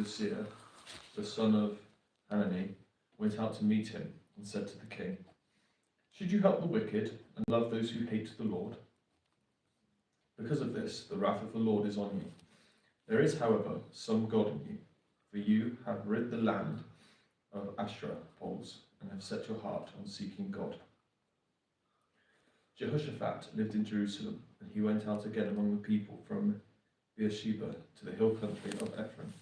seer, the son of Hanani, went out to meet him and said to the king, "Should you help the wicked and love those who hate the Lord? Because of this, the wrath of the Lord is on you. There is, however, some God in you, for you have rid the land of Asherah poles and have set your heart on seeking God." Jehoshaphat lived in Jerusalem, and he went out again among the people from Beersheba to the hill country of Ephraim,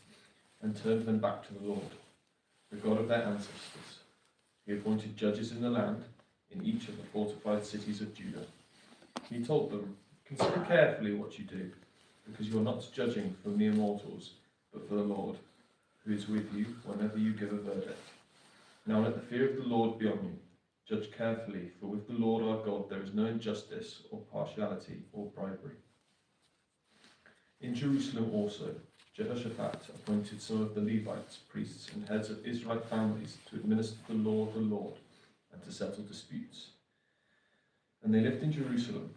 and turned them back to the Lord, the God of their ancestors. He appointed judges in the land, in each of the fortified cities of Judah. He told them, "Consider carefully what you do, because you are not judging for mere mortals, but for the Lord, who is with you whenever you give a verdict. Now let the fear of the Lord be on you. Judge carefully, for with the Lord our God there is no injustice or partiality or bribery." In Jerusalem also, Jehoshaphat appointed some of the Levites, priests, and heads of Israelite families to administer the law of the Lord and to settle disputes. And they lived in Jerusalem.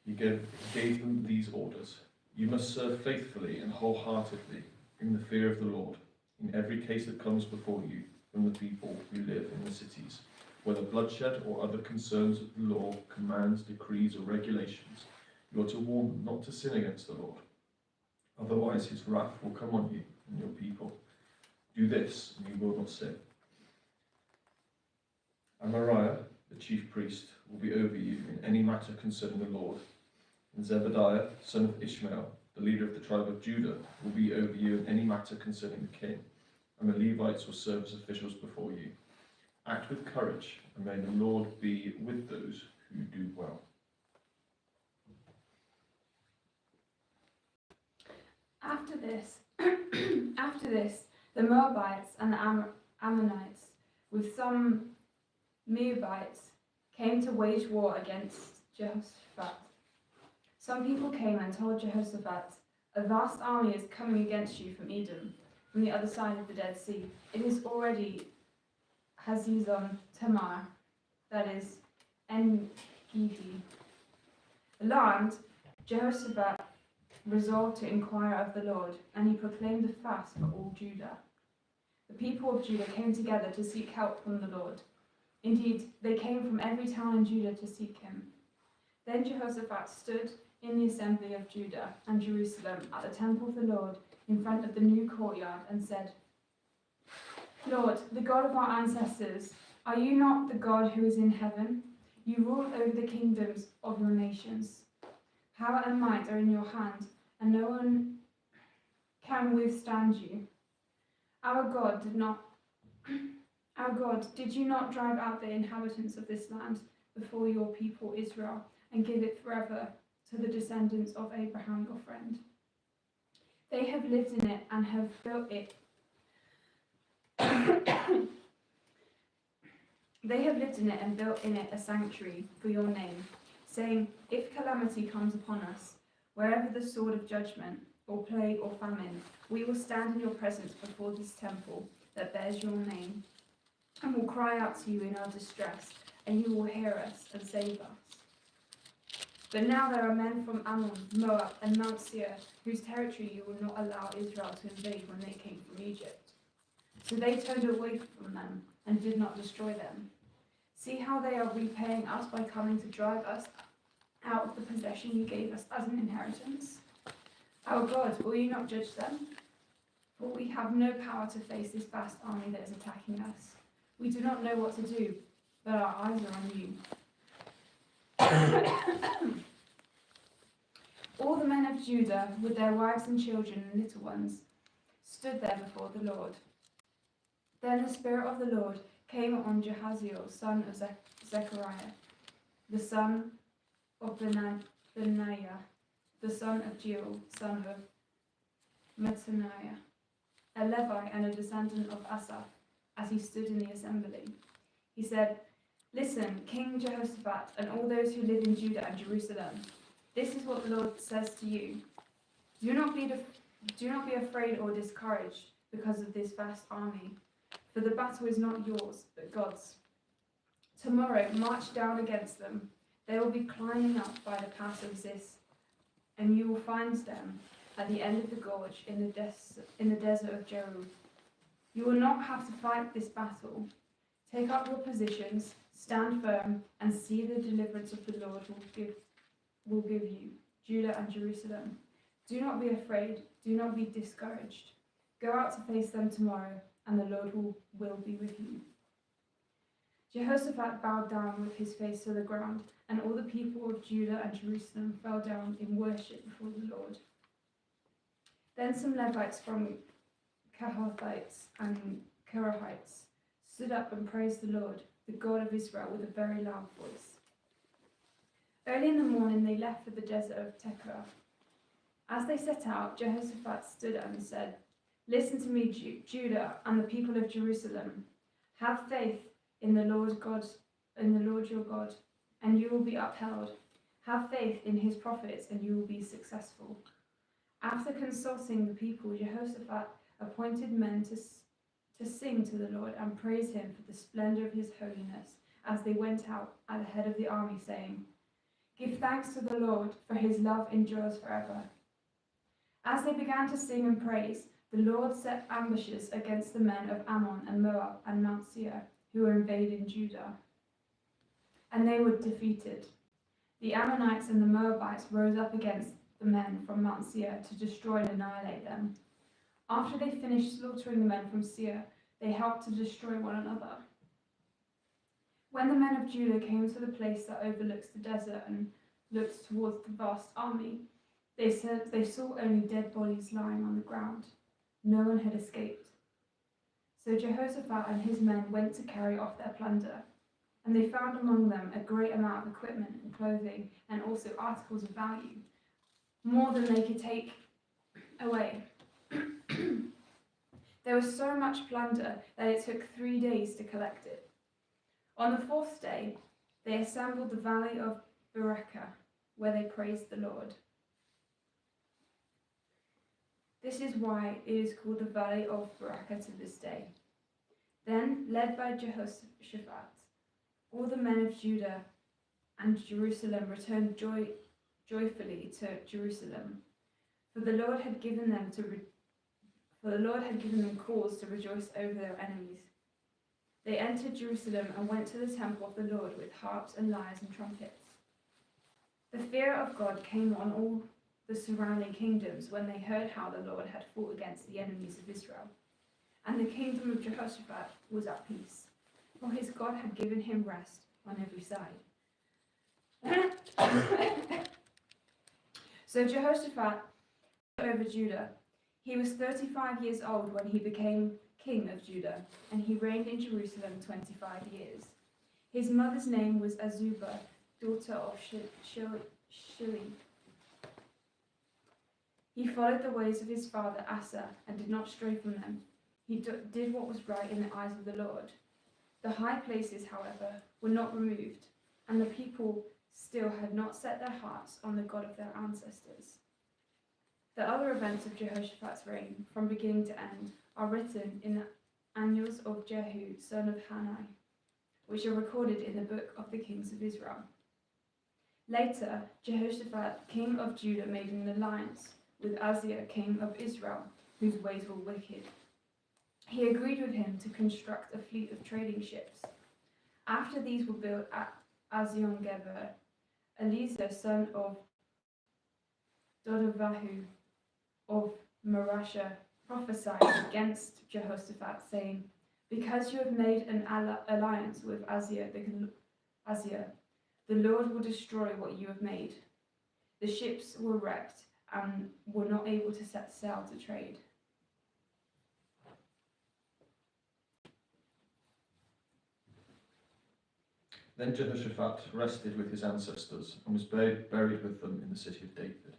He gave them these orders: "You must serve faithfully and wholeheartedly in the fear of the Lord, in every case that comes before you from the people who live in the cities, whether bloodshed or other concerns of the law, commands, decrees, or regulations. You are to warn them not to sin against the Lord. Otherwise his wrath will come on you and your people. Do this, and you will not sin. Amariah, the chief priest, will be over you in any matter concerning the Lord. And Zebediah, son of Ishmael, the leader of the tribe of Judah, will be over you in any matter concerning the king. And the Levites will serve as officials before you. Act with courage, and may the Lord be with those who do well." After this, the Moabites and the Ammonites, with some Moabites, came to wage war against Jehoshaphat. Some people came and told Jehoshaphat, "A vast army is coming against you from Edom, from the other side of the Dead Sea. It is already Hazezon Tamar, that is, En-Gedi." Alarmed, Jehoshaphat resolved to inquire of the Lord, and he proclaimed a fast for all Judah. The people of Judah came together to seek help from the Lord. Indeed, they came from every town in Judah to seek him. Then Jehoshaphat stood in the assembly of Judah and Jerusalem at the temple of the Lord in front of the new courtyard and said, "Lord, the God of our ancestors, are you not the God who is in heaven? You rule over the kingdoms of your nations. Power and might are in your hand, and no one can withstand you. Our God, did you not drive out the inhabitants of this land before your people Israel and give it forever to the descendants of Abraham your friend? They have lived in it and have built it. They have lived in it and built in it a sanctuary for your name, saying, 'If calamity comes upon us, wherever the sword of judgment, or plague, or famine, we will stand in your presence before this temple that bears your name, and will cry out to you in our distress, and you will hear us and save us.' But now there are men from Ammon, Moab, and Mount Seir, whose territory you will not allow Israel to invade when they came from Egypt. So they turned away from them and did not destroy them. See how they are repaying us by coming to drive us out of the possession you gave us as an inheritance. Our God, will you not judge them? For we have no power to face this vast army that is attacking us. We do not know what to do, but our eyes are on you." All the men of Judah, with their wives and children and little ones, stood there before the Lord. Then the Spirit of the Lord came on Jahaziel, son of Zechariah, the son of Benaiah, the son of Jeiel, son of Mattaniah, a Levite and a descendant of Asaph, as he stood in the assembly. He said, "Listen, King Jehoshaphat, and all those who live in Judah and Jerusalem. This is what the Lord says to you. Do not be afraid or discouraged because of this vast army, for the battle is not yours, but God's. Tomorrow march down against them. They will be climbing up by the pass of Ziz, and you will find them at the end of the gorge in the desert of Jeru. You will not have to fight this battle. Take up your positions, stand firm, and see the deliverance of the Lord will give you, Judah and Jerusalem. Do not be afraid, do not be discouraged. Go out to face them tomorrow, and the Lord will be with you. Jehoshaphat bowed down with his face to the ground, and all the people of Judah and Jerusalem fell down in worship before the Lord. Then some Levites from Kohathites and Korahites stood up and praised the Lord, the God of Israel, with a very loud voice. Early in the morning they left for the desert of Tekoa. As they set out, Jehoshaphat stood and said, "Listen to me, Judah and the people of Jerusalem. Have faith in the Lord your God, and you will be upheld. Have faith in his prophets, and you will be successful." After consulting the people, Jehoshaphat appointed men to sing to the Lord and praise him for the splendor of his holiness as they went out at the head of the army, saying, "Give thanks to the Lord, for his love endures forever." As they began to sing and praise, the Lord set ambushes against the men of Ammon and Moab and Mount Seir, who were invading Judah, and they were defeated. The Ammonites and the Moabites rose up against the men from Mount Seir to destroy and annihilate them. After they finished slaughtering the men from Seir, they helped to destroy one another. When the men of Judah came to the place that overlooks the desert and looks towards the vast army, they saw only dead bodies lying on the ground. No one had escaped. So Jehoshaphat and his men went to carry off their plunder, and they found among them a great amount of equipment and clothing, and also articles of value, more than they could take away. There was so much plunder that it took 3 days to collect it. On the 4th day, they assembled the valley of Berachah, where they praised the Lord. This is why it is called the Valley of Berachah to this day. Then, led by Jehoshaphat, all the men of Judah and Jerusalem returned joyfully to Jerusalem, for the Lord had given them cause to rejoice over their enemies. They entered Jerusalem and went to the temple of the Lord with harps and lyres and trumpets. The fear of God came on all the surrounding kingdoms when they heard how the Lord had fought against the enemies of Israel. And the kingdom of Jehoshaphat was at peace, for his God had given him rest on every side. So Jehoshaphat over Judah. He was 35 years old when he became king of Judah, and he reigned in Jerusalem 25 years. His mother's name was Azubah, daughter of Shili. He followed the ways of his father Asa and did not stray from them. He did what was right in the eyes of the Lord. The high places, however, were not removed, and the people still had not set their hearts on the God of their ancestors. The other events of Jehoshaphat's reign, from beginning to end, are written in the annals of Jehu, son of Hanani, which are recorded in the book of the kings of Israel. Later, Jehoshaphat, king of Judah, made an alliance with Azir, king of Israel, whose ways were wicked. He agreed with him to construct a fleet of trading ships. After these were built at Ezion-Geber, Eliezer, son of Dodavahu of Marashah, prophesied against Jehoshaphat, saying, "Because you have made an alliance with Azir, the Lord will destroy what you have made." The ships were wrecked and were not able to set sail to trade. Then Jehoshaphat rested with his ancestors and was buried with them in the city of David.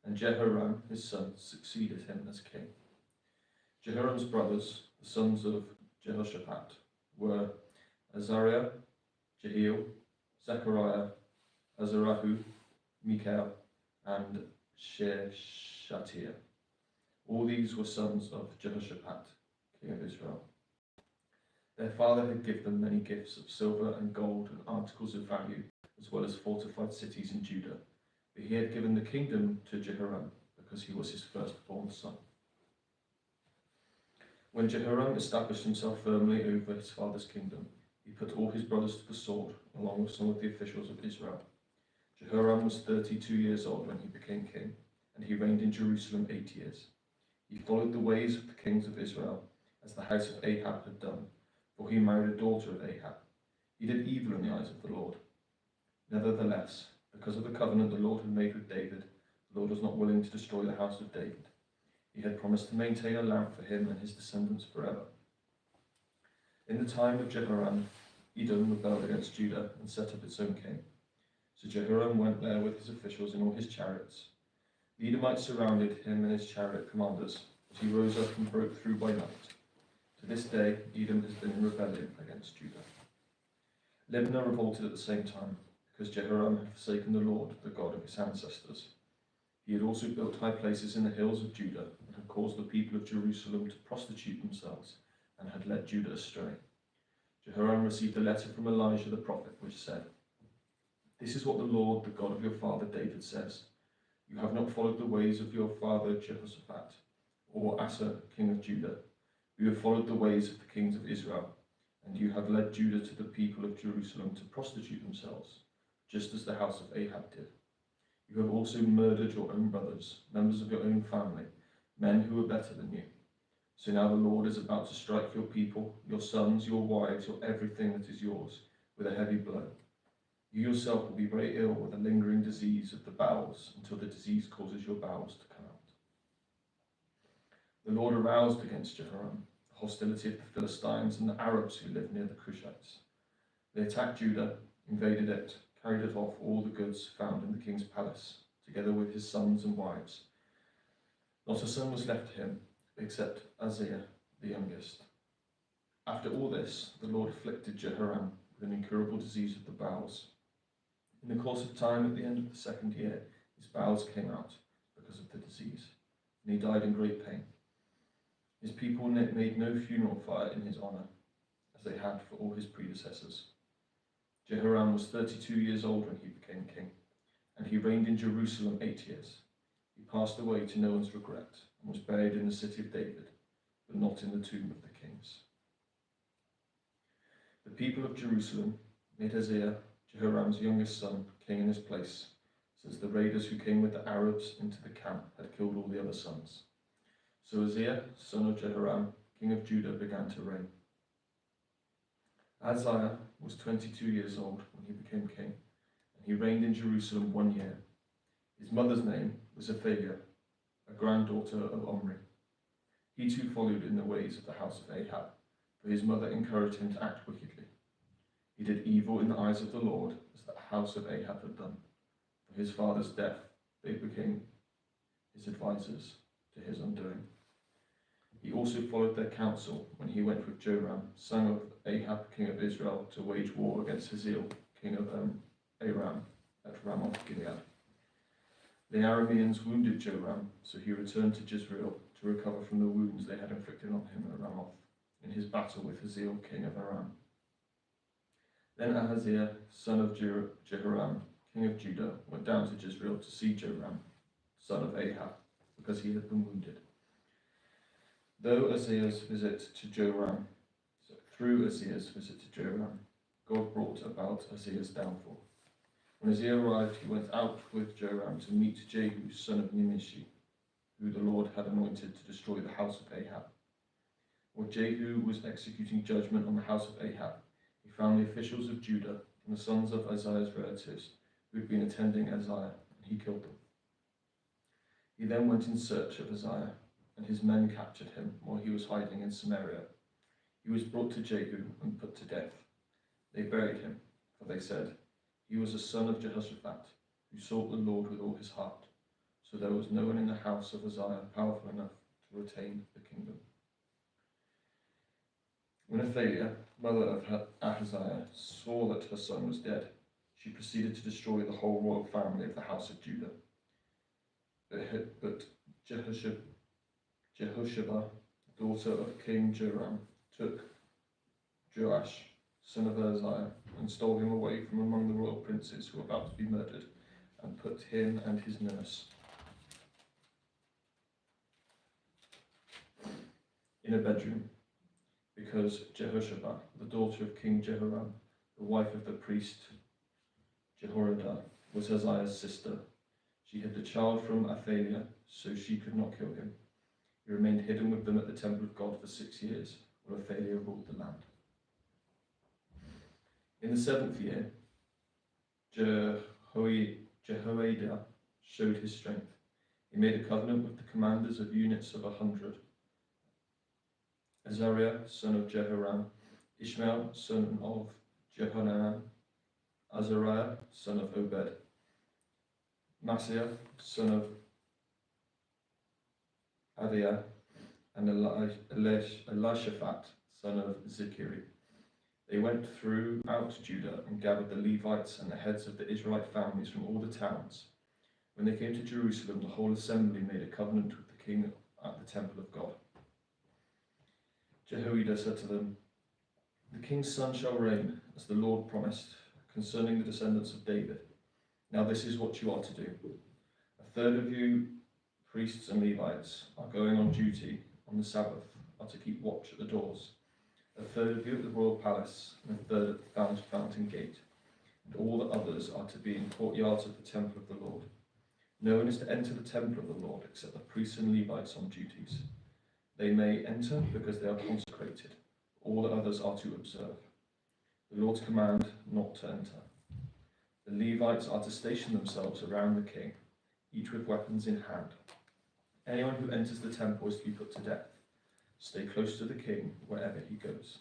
And Jehoram, his son, succeeded him as king. Jehoram's brothers, the sons of Jehoshaphat, were Azariah, Jehiel, Zechariah, Azarahu, Mikael, and Shealtiel. All these were sons of Jehoshaphat, king of Israel. Their father had given them many gifts of silver and gold and articles of value, as well as fortified cities in Judah. But he had given the kingdom to Jehoram, because because he was his firstborn son. When Jehoram established himself firmly over his father's kingdom, he put all his brothers to the sword, along with some of the officials of Israel. Jehoram was 32 years old when he became king, and he reigned in Jerusalem 8 years. He followed the ways of the kings of Israel, as the house of Ahab had done, for he married a daughter of Ahab. He did evil in the eyes of the Lord. Nevertheless, because of the covenant the Lord had made with David, the Lord was not willing to destroy the house of David. He had promised to maintain a lamp for him and his descendants forever. In the time of Jehoram, Edom rebelled against Judah and set up its own king. So Jehoram went there with his officials and all his chariots. The Edomites surrounded him and his chariot commanders, but he rose up and broke through by night. To this day, Edom has been in rebellion against Judah. Libnah revolted at the same time, because Jehoram had forsaken the Lord, the God of his ancestors. He had also built high places in the hills of Judah, and had caused the people of Jerusalem to prostitute themselves, and had led Judah astray. Jehoram received a letter from Elijah the prophet, which said, "This is what the Lord, the God of your father David says. You have not followed the ways of your father Jehoshaphat, or Asa, king of Judah. You have followed the ways of the kings of Israel, and you have led Judah to the people of Jerusalem to prostitute themselves, just as the house of Ahab did. You have also murdered your own brothers, members of your own family, men who were better than you. So now the Lord is about to strike your people, your sons, your wives, your everything that is yours, with a heavy blow. You yourself will be very ill with a lingering disease of the bowels, until the disease causes your bowels to come out." The Lord aroused against Jehoram the hostility of the Philistines and the Arabs who lived near the Cushites. They attacked Judah, invaded it, carried it off all the goods found in the king's palace, together with his sons and wives. Not a son was left to him, except Ahaziah, the youngest. After all this, the Lord afflicted Jehoram with an incurable disease of the bowels. In the course of time, at the end of the 2nd year, his bowels came out because of the disease, and he died in great pain. His people made no funeral fire in his honor, as they had for all his predecessors. Jehoram was 32 years old when he became king, and he reigned in Jerusalem 8 years. He passed away to no one's regret, and was buried in the city of David, but not in the tomb of the kings. The people of Jerusalem made Ahaziah, Jehoram's youngest son, king in his place, since the raiders who came with the Arabs into the camp had killed all the other sons. So Ahaziah, son of Jehoram, king of Judah, began to reign. Ahaziah was 22 years old when he became king, and he reigned in Jerusalem 1 year. His mother's name was Athaliah, a granddaughter of Omri. He too followed in the ways of the house of Ahab, for his mother encouraged him to act wickedly. He did evil in the eyes of the Lord, as the house of Ahab had done. For his father's death, they became his advisers to his undoing. He also followed their counsel when he went with Joram, son of Ahab, king of Israel, to wage war against Hazael, king of Aram, at Ramoth Gilead. The Arameans wounded Joram, so he returned to Jezreel to recover from the wounds they had inflicted on him at Ramoth in his battle with Hazael, king of Aram. Then Ahaziah, son of Jehoram, king of Judah, went down to Jezreel to see Joram, son of Ahab, because he had been wounded. Through Ahaziah's visit to Joram, God brought about Ahaziah's downfall. When Ahaziah arrived, he went out with Joram to meet Jehu, son of Nimshi, who the Lord had anointed to destroy the house of Ahab. While Jehu was executing judgment on the house of Ahab, he found the officials of Judah and the sons of Ahaziah's relatives who had been attending Ahaziah, and he killed them. He then went in search of Ahaziah, and his men captured him while he was hiding in Samaria. He was brought to Jehu and put to death. They buried him, for they said, "He was a son of Jehoshaphat, who sought the Lord with all his heart." So there was no one in the house of Ahaziah powerful enough to retain the kingdom. When Athaliah, mother of Ahaziah, saw that her son was dead, she proceeded to destroy the whole royal family of the house of Judah. But Jehoshaphat, daughter of King Joram, took Joash, son of Ahaziah, and stole him away from among the royal princes who were about to be murdered, and put him and his nurse in a bedroom, because Jehoshaphat, the daughter of King Jehoram, the wife of the priest Jehoiada, was Uzziah's sister. She had a child from Athaliah, so she could not kill him. He remained hidden with them at the temple of God for 6 years, while Athaliah ruled the land. In the 7th year, Jehoiada showed his strength. He made a covenant with the commanders of units of 100. Azariah, son of Jehoram, Ishmael, son of Jehohanan, Azariah, son of Obed, Maaseiah, son of Adiah, and Elishaphat, son of Zikri. They went throughout Judah and gathered the Levites and the heads of the Israelite families from all the towns. When they came to Jerusalem, the whole assembly made a covenant with the king at the temple of God. Jehoiada said to them, "The king's son shall reign, as the Lord promised, concerning the descendants of David. Now this is what you are to do. A third of you, priests and Levites, are going on duty on the Sabbath, are to keep watch at the doors. A third of you at the royal palace, and a third at the fountain gate. And all the others are to be in courtyards of the temple of the Lord. No one is to enter the temple of the Lord except the priests and Levites on duties. They may enter because they are consecrated. All the others are to observe. The Lord's command not to enter. The Levites are to station themselves around the king, each with weapons in hand. Anyone who enters the temple is to be put to death. Stay close to the king wherever he goes."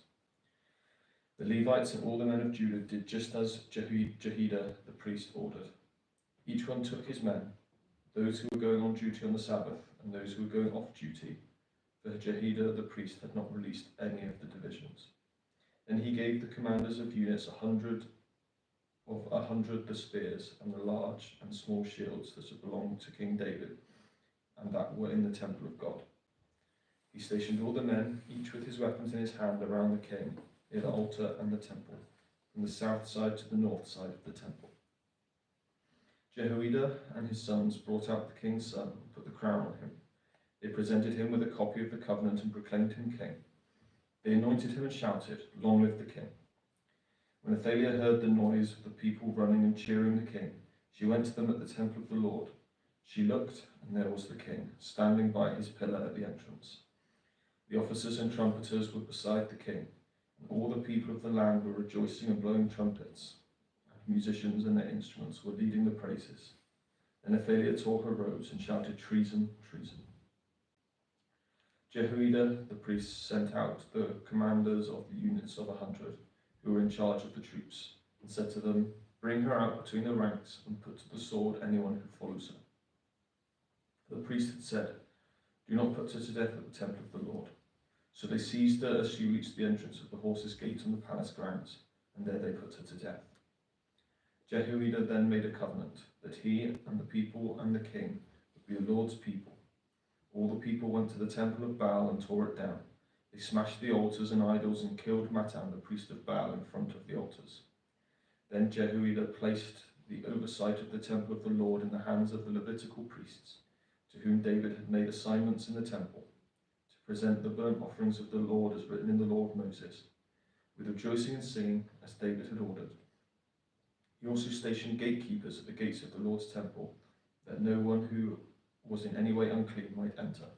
The Levites and all the men of Judah did just as Jehoiada the priest ordered. Each one took his men, those who were going on duty on the Sabbath and those who were going off duty, for Jehoiada the priest had not released any of the divisions. Then he gave the commanders of units 100 the spears and the large and small shields that had belonged to King David and that were in the temple of God. He stationed all the men, each with his weapons in his hand, around the king, near the altar and the temple, from the south side to the north side of the temple. Jehoiada and his sons brought out the king's son and put the crown on him. They presented him with a copy of the covenant and proclaimed him king. They anointed him and shouted, "Long live the king." When Athaliah heard the noise of the people running and cheering the king, she went to them at the temple of the Lord. She looked, and there was the king, standing by his pillar at the entrance. The officers and trumpeters were beside the king, and all the people of the land were rejoicing and blowing trumpets, and musicians and their instruments were leading the praises. Then Athaliah tore her robes and shouted, "Treason, treason." Jehoiada the priest sent out the commanders of the units of 100, who were in charge of the troops, and said to them, "Bring her out between the ranks and put to the sword anyone who follows her." For the priest had said, "Do not put her to death at the temple of the Lord." So they seized her as she reached the entrance of the horses' gate on the palace grounds, and there they put her to death. Jehoiada then made a covenant that he and the people and the king would be the Lord's people. All the people went to the temple of Baal and tore it down. They smashed the altars and idols and killed Mattan, the priest of Baal, in front of the altars. Then Jehoiada placed the oversight of the temple of the Lord in the hands of the Levitical priests, to whom David had made assignments in the temple, to present the burnt offerings of the Lord as written in the law of Moses, with rejoicing and singing, as David had ordered. He also stationed gatekeepers at the gates of the Lord's temple, that no one who was in any way unclean might enter.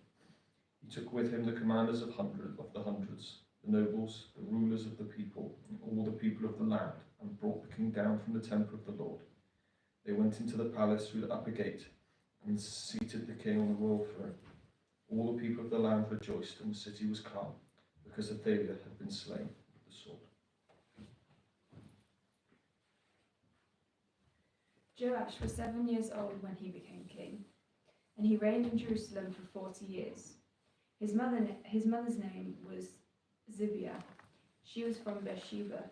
He took with him the commanders of the hundreds, the nobles, the rulers of the people, and all the people of the land, and brought the king down from the temple of the Lord. They went into the palace through the upper gate, and seated the king on the royal throne. All the people of the land rejoiced, and the city was calm, because Athaliah had been slain with the sword. Joash was 7 years old when he became king, and he reigned in Jerusalem for 40 years. His mother's name was Zibiah. She was from Beersheba.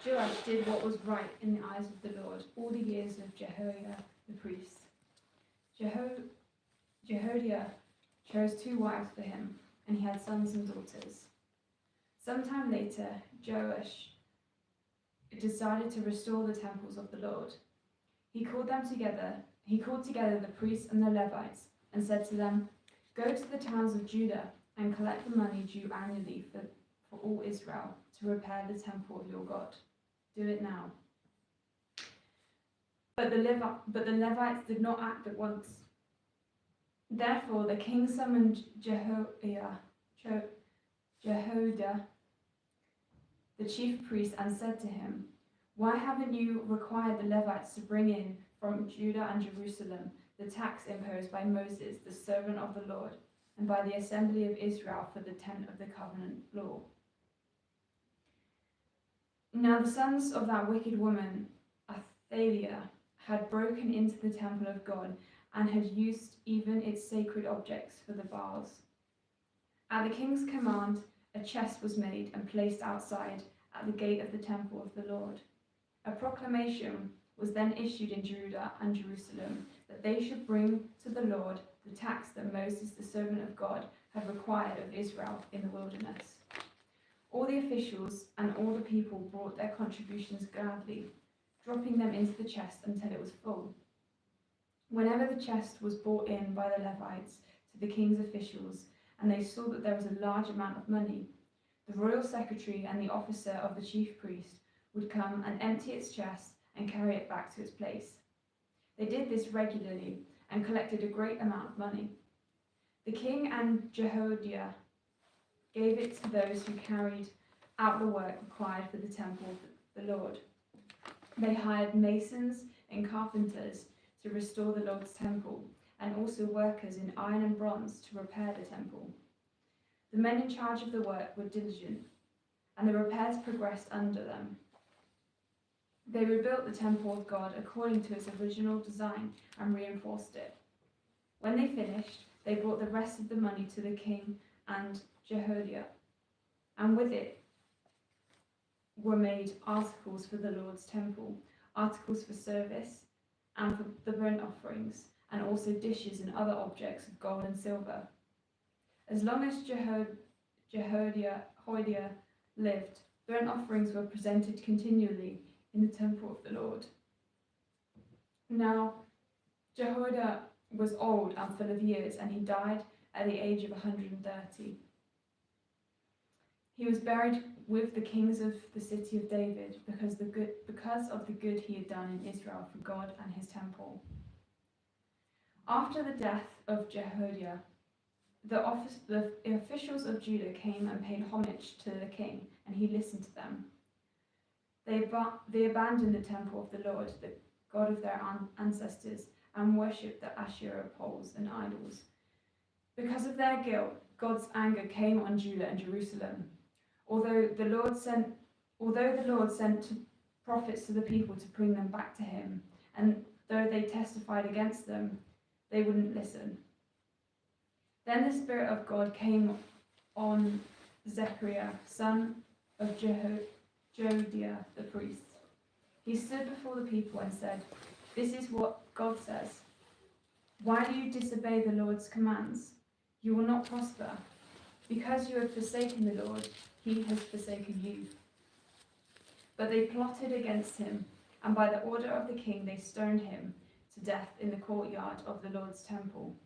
Joash did what was right in the eyes of the Lord all the years of Jehoiada the priest. Jehoiada chose 2 wives for him, and he had sons and daughters. Sometime later, Joash decided to restore the temples of the Lord. He called together the priests and the Levites, and said to them, "Go to the towns of Judah and collect the money due annually for all Israel to repair the temple of your God. Do it now." But the Levites did not act at once. Therefore the king summoned Jehoiada, the chief priest, and said to him, "Why haven't you required the Levites to bring in from Judah and Jerusalem the tax imposed by Moses, the servant of the Lord, and by the assembly of Israel for the tent of the covenant law?" Now the sons of that wicked woman, Athaliah, had broken into the temple of God and had used even its sacred objects for the Baals. At the king's command, a chest was made and placed outside at the gate of the temple of the Lord. A proclamation was then issued in Judah and Jerusalem that they should bring to the Lord the tax that Moses, the servant of God, had required of Israel in the wilderness. All the officials and all the people brought their contributions gladly, dropping them into the chest until it was full. Whenever the chest was brought in by the Levites to the king's officials, and they saw that there was a large amount of money, the royal secretary and the officer of the chief priest would come and empty its chest and carry it back to its place. They did this regularly and collected a great amount of money. The king and Jehoiada gave it to those who carried out the work required for the temple of the Lord. They hired masons and carpenters to restore the Lord's temple, and also workers in iron and bronze to repair the temple. The men in charge of the work were diligent, and the repairs progressed under them. They rebuilt the temple of God according to its original design and reinforced it. When they finished, they brought the rest of the money to the king and Jehoiada, and with it were made articles for the Lord's temple, articles for service and for the burnt offerings, and also dishes and other objects of gold and silver. As long as Jehoiada lived, burnt offerings were presented continually in the temple of the Lord. Now Jehoiada was old and full of years, and he died at the age of 130. He was buried with the kings of the city of David because of the good he had done in Israel for God and his temple. After the death of Jehoiada, the officials of Judah came and paid homage to the king, and he listened to them. They abandoned the temple of the Lord, the God of their ancestors, and worshipped the Asherah poles and idols. Because of their guilt, God's anger came on Judah and Jerusalem. Although the Lord sent prophets to the people to bring them back to him, and though they testified against them, they wouldn't listen. Then the Spirit of God came on Zechariah, son of Jehoiada the priest. He stood before the people and said, "This is what God says. Why do you disobey the Lord's commands? You will not prosper. Because you have forsaken the Lord, he has forsaken you." But they plotted against him, and by the order of the king they stoned him to death in the courtyard of the Lord's temple.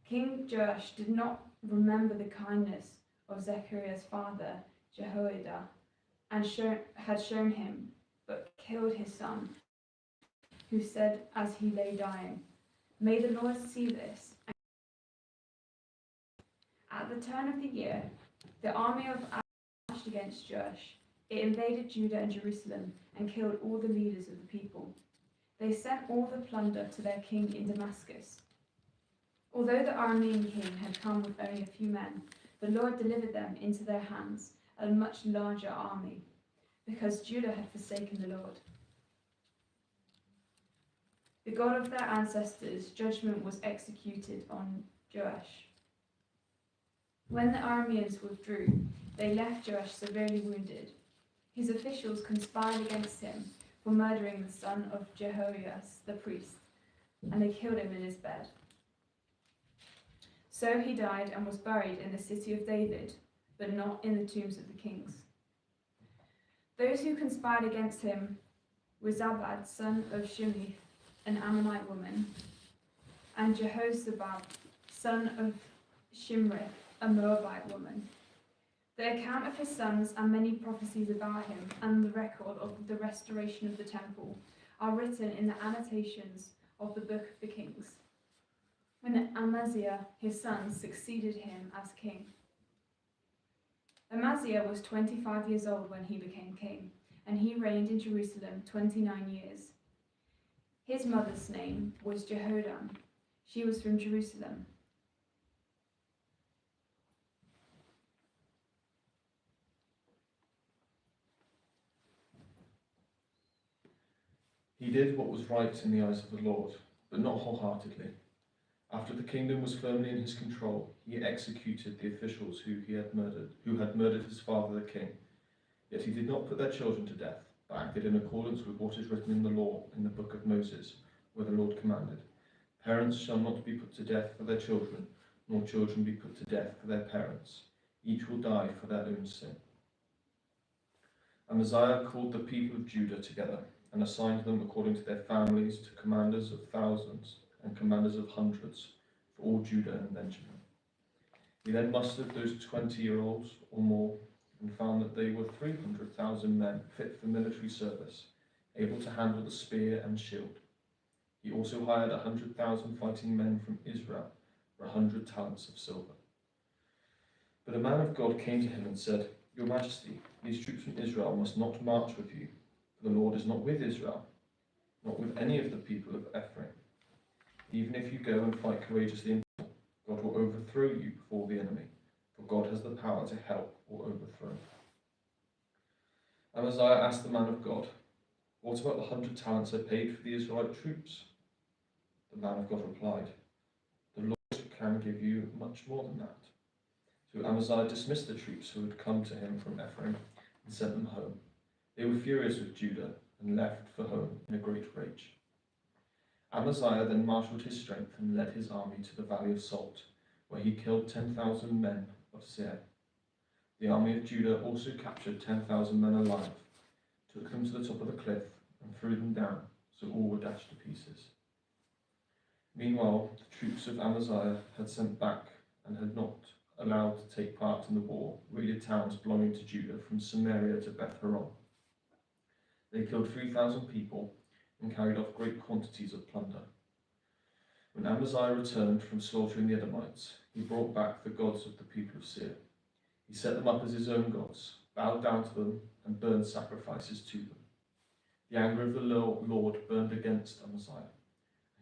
King Joash did not remember the kindness of Zechariah's father, Jehoiada, and had shown him, but killed his son, who said as he lay dying, "May the Lord see this." At the turn of the year, the army of marched against Joash. It invaded Judah and Jerusalem and killed all the leaders of the people. They sent all the plunder to their king in Damascus. Although the Aramean king had come with only a few men, the Lord delivered them into their hands, a much larger army, because Judah had forsaken the Lord. The God of their ancestors' judgment was executed on Joash. When the Arameans withdrew, they left Joash severely wounded. His officials conspired against him for murdering the son of Jehoiada the priest, and they killed him in his bed. So he died and was buried in the city of David, but not in the tombs of the kings. Those who conspired against him were Zabad, son of Shimei, an Ammonite woman, and Jehoshaphat, son of Shimrith, a Moabite woman. The account of his sons and many prophecies about him and the record of the restoration of the temple are written in the annotations of the book of the Kings. When Amaziah, his son, succeeded him as king. Amaziah was 25 years old when he became king, and he reigned in Jerusalem 29 years. His mother's name was Jehoram. She was from Jerusalem. He did what was right in the eyes of the Lord, but not wholeheartedly. After the kingdom was firmly in his control, he executed the officials who had murdered his father the king. Yet he did not put their children to death, but acted in accordance with what is written in the law in the book of Moses, where the Lord commanded, "Parents shall not be put to death for their children, nor children be put to death for their parents. Each will die for their own sin." Amaziah called the people of Judah together and assigned them according to their families to commanders of thousands and commanders of hundreds for all Judah and Benjamin. He then mustered those 20-year-olds or more and found that they were 300,000 men fit for military service, able to handle the spear and shield. He also hired 100,000 fighting men from Israel for 100 talents of silver. But a man of God came to him and said, "Your Majesty, these troops from Israel must not march with you, for the Lord is not with Israel, not with any of the people of Ephraim. Even if you go and fight courageously in battle, God will overthrow you before the enemy, for God has the power to help or overthrow." Amaziah asked the man of God, "What about the 100 talents I paid for the Israelite troops?" The man of God replied, "The Lord can give you much more than that." So Amaziah dismissed the troops who had come to him from Ephraim and sent them home. They were furious with Judah and left for home in a great rage. Amaziah then marshalled his strength and led his army to the Valley of Salt, where he killed 10,000 men of Seir. The army of Judah also captured 10,000 men alive, took them to the top of the cliff, and threw them down, so all were dashed to pieces. Meanwhile, the troops of Amaziah had sent back and had not allowed to take part in the war raided towns belonging to Judah from Samaria to Beth Horon. They killed 3,000 people and carried off great quantities of plunder. When Amaziah returned from slaughtering the Edomites, he brought back the gods of the people of Seir. He set them up as his own gods, bowed down to them, and burned sacrifices to them. The anger of the Lord burned against Amaziah.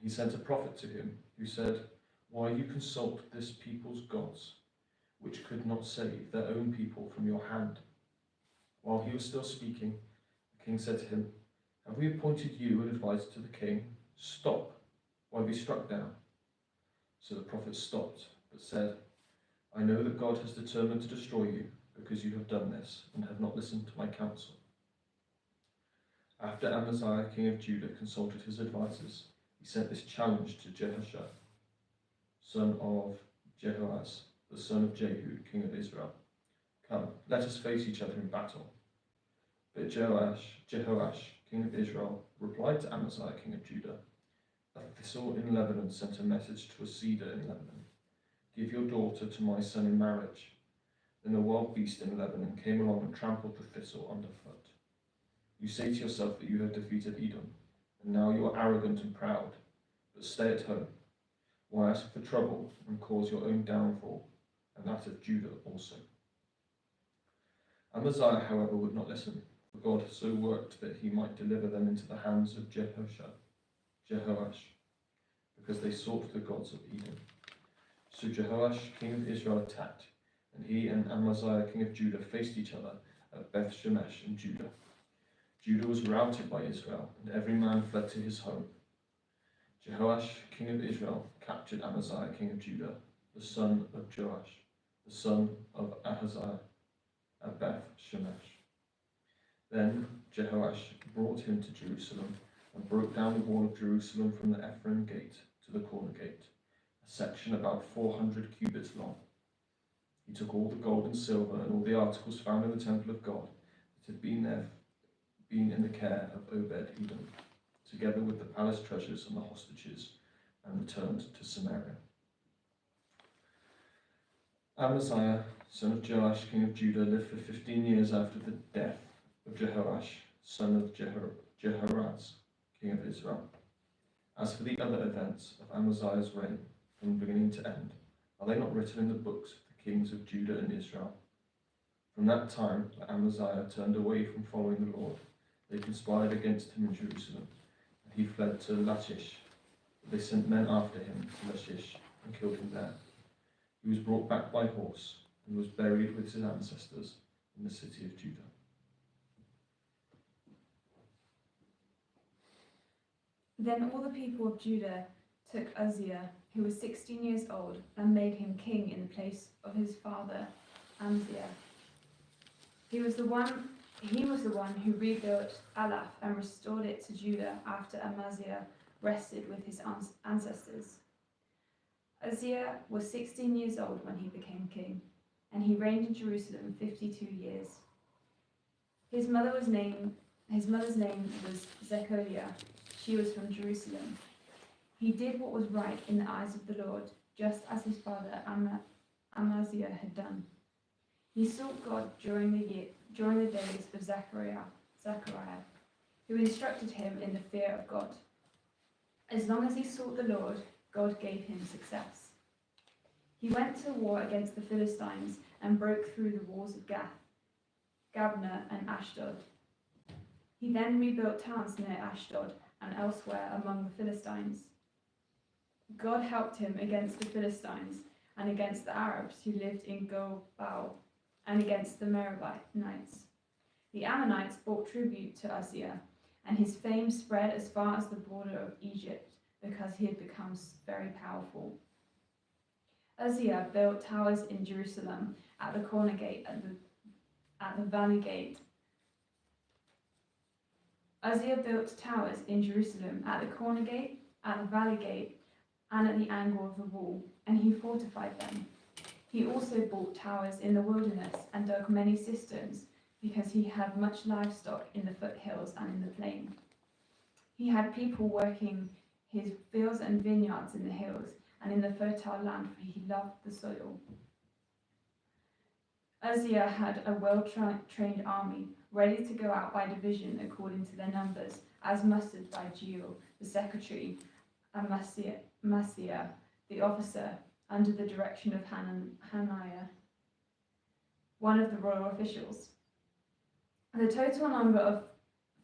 He sent a prophet to him, who said, "Why you consult this people's gods, which could not save their own people from your hand?" While he was still speaking, the king said to him, "Have we appointed you an advisor to the king? Stop, why be struck down?" So the prophet stopped, but said, "I know that God has determined to destroy you, because you have done this, and have not listened to my counsel." After Amaziah, king of Judah, consulted his advisors, he sent this challenge to Jehoshaphat, son of Jehoaz, the son of Jehu, king of Israel. "Come, let us face each other in battle." But Jehoash, king of Israel, replied to Amaziah, king of Judah, "A thistle in Lebanon sent a message to a cedar in Lebanon. Give your daughter to my son in marriage." Then a wild beast in Lebanon came along and trampled the thistle underfoot. You say to yourself that you have defeated Edom, and now you are arrogant and proud, but stay at home. Why ask for trouble and cause your own downfall, and that of Judah also? Amaziah, however, would not listen, for God so worked that he might deliver them into the hands of Jehoash, because they sought the gods of Edom. So Jehoash, king of Israel, attacked, and he and Amaziah, king of Judah, faced each other at Beth Shemesh in Judah. Judah was routed by Israel, and every man fled to his home. Jehoash, king of Israel, captured Amaziah, king of Judah, the son of Joash, the son of Ahaziah, at Beth Shemesh. Then Jehoash brought him to Jerusalem and broke down the wall of Jerusalem from the Ephraim gate to the corner gate, a section about 400 cubits long. He took all the gold and silver and all the articles found in the temple of God that had been in the care of Obed-Edom, together with the palace treasures and the hostages, and returned to Samaria. Amaziah, son of Joash, king of Judah, lived for 15 years after the death of Jehoash, son of Jehoraz, king of Israel. As for the other events of Amaziah's reign, from beginning to end, are they not written in the books of the kings of Judah and Israel? From that time that Amaziah turned away from following the Lord, they conspired against him in Jerusalem, and he fled to Lachish. But they sent men after him to Lachish and killed him there. He was brought back by horse and was buried with his ancestors in the city of Judah. Then all the people of Judah took Uzziah, who was 16 years old, and made him king in the place of his father Amaziah. He was the one who rebuilt Elath and restored it to Judah after Amaziah rested with his ancestors. Uzziah was 16 years old when he became king, and he reigned in Jerusalem 52 years. His mother's name was Zechariah. She was from Jerusalem. He did what was right in the eyes of the Lord, just as his father Amaziah had done. He sought God during the days of Zechariah, who instructed him in the fear of God. As long as he sought the Lord, God gave him success. He went to war against the Philistines and broke through the walls of Gath, Gabna, and Ashdod. He then rebuilt towns near Ashdod and elsewhere among the Philistines. God helped him against the Philistines and against the Arabs who lived in Gobal and against the Moabites. The Ammonites brought tribute to Uzziah, and his fame spread as far as the border of Egypt because he had become very powerful. Uzziah built towers in Jerusalem at the corner gate at the valley gate. Uzziah built towers in Jerusalem at the corner gate, at the valley gate, and at the angle of the wall, and he fortified them. He also built towers in the wilderness and dug many cisterns, because he had much livestock in the foothills and in the plain. He had people working his fields and vineyards in the hills and in the fertile land, for he loved the soil. Uzziah had a well-trained army, ready to go out by division according to their numbers, as mustered by Jeiel, the secretary, and Maaseiah, the officer, under the direction of Hananiah, one of the royal officials. The total number of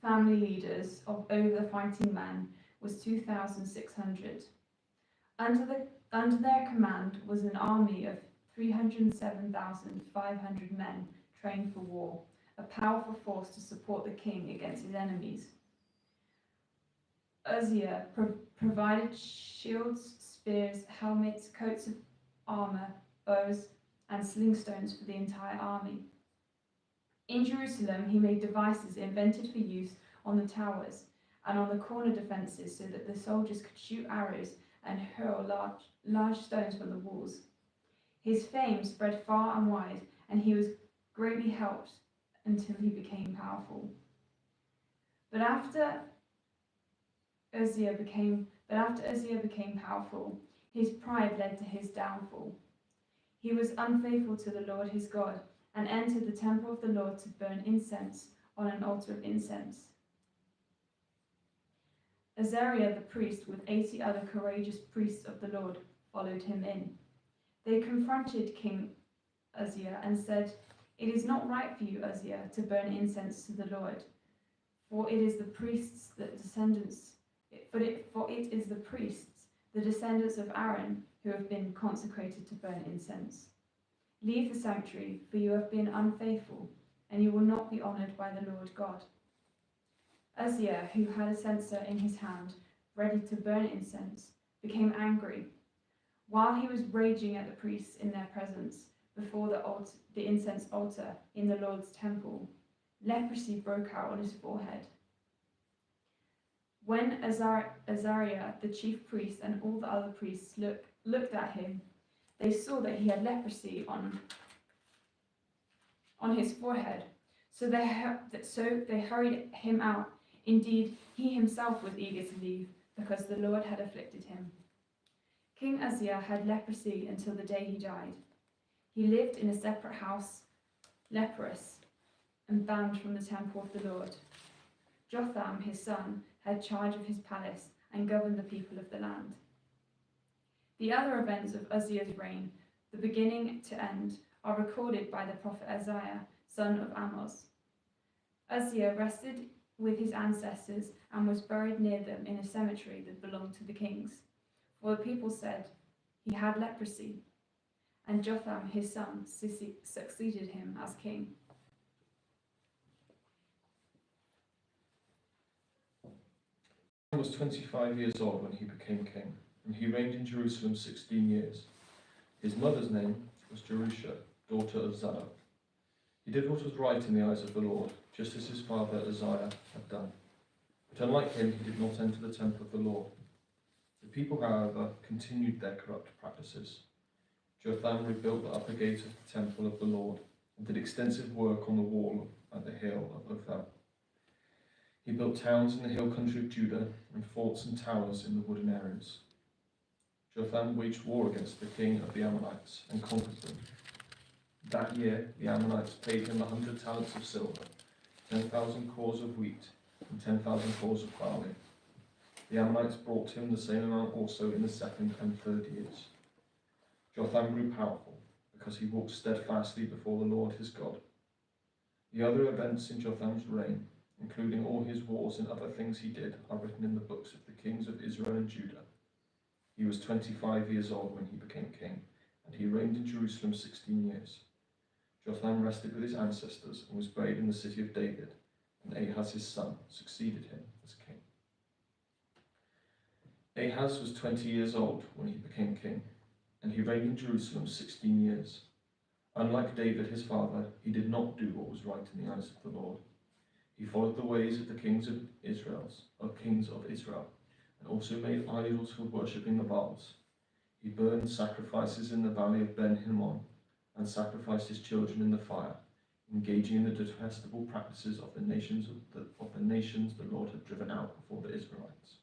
family leaders of over fighting men was 2,600. Under their command was an army of 307,500 men trained for war, a powerful force to support the king against his enemies. Uzziah provided shields, spears, helmets, coats of armor, bows, and sling stones for the entire army. In Jerusalem, he made devices invented for use on the towers and on the corner defences so that the soldiers could shoot arrows and hurl large stones from the walls. His fame spread far and wide, and he was greatly helped until he became powerful. But after Uzziah became powerful, his pride led to his downfall. He was unfaithful to the Lord his God, and entered the temple of the Lord to burn incense on an altar of incense. Azariah the priest, with 80 other courageous priests of the Lord, followed him in. They confronted King Uzziah and said, "It is not right for you, Uzziah, to burn incense to the Lord, for it is the priests, the descendants of Aaron, who have been consecrated to burn incense. Leave the sanctuary, for you have been unfaithful, and you will not be honored by the Lord God." Uzziah, who had a censer in his hand, ready to burn incense, became angry. While he was raging at the priests in their presence, before the incense altar in the Lord's temple, leprosy broke out on his forehead. When Azariah, the chief priest, and all the other priests looked at him, they saw that he had leprosy on his forehead. So they hurried him out. Indeed, he himself was eager to leave, because the Lord had afflicted him. King Uzziah had leprosy until the day he died. He lived in a separate house, leprous and banned from the temple of the Lord. Jotham, his son, had charge of his palace and governed the people of the land. The other events of Uzziah's reign, the beginning to end, are recorded by the prophet Isaiah, son of Amoz. Uzziah rested with his ancestors and was buried near them in a cemetery that belonged to the kings. For the people said, "He had leprosy." And Jotham, his son, succeeded him as king. He was 25 years old when he became king, and he reigned in Jerusalem 16 years. His mother's name was Jerusha, daughter of Zadok. He did what was right in the eyes of the Lord, just as his father Uzziah had done. But unlike him, he did not enter the temple of the Lord. The people, however, continued their corrupt practices. Jotham rebuilt the upper gate of the temple of the Lord and did extensive work on the wall at the hill of Ophel. He built towns in the hill country of Judah and forts and towers in the wooded areas. Jotham waged war against the king of the Ammonites and conquered them. That year, the Ammonites paid him 100 talents of silver, 10,000 cores of wheat, and 10,000 cores of barley. The Ammonites brought him the same amount also in the second and third years. Jotham grew powerful because he walked steadfastly before the Lord his God. The other events in Jotham's reign, including all his wars and other things he did, are written in the books of the kings of Israel and Judah. He was 25 years old when he became king, and he reigned in Jerusalem 16 years. Jotham rested with his ancestors and was buried in the city of David, and Ahaz his son succeeded him as king. Ahaz was 20 years old when he became king, and he reigned in Jerusalem 16 years. Unlike David his father, he did not do what was right in the eyes of the Lord. He followed the ways of the kings of Israel, and also made idols for worshipping the Baals. He burned sacrifices in the valley of Ben Hinnom, and sacrificed his children in the fire, engaging in the detestable practices of the nations the Lord had driven out before the Israelites.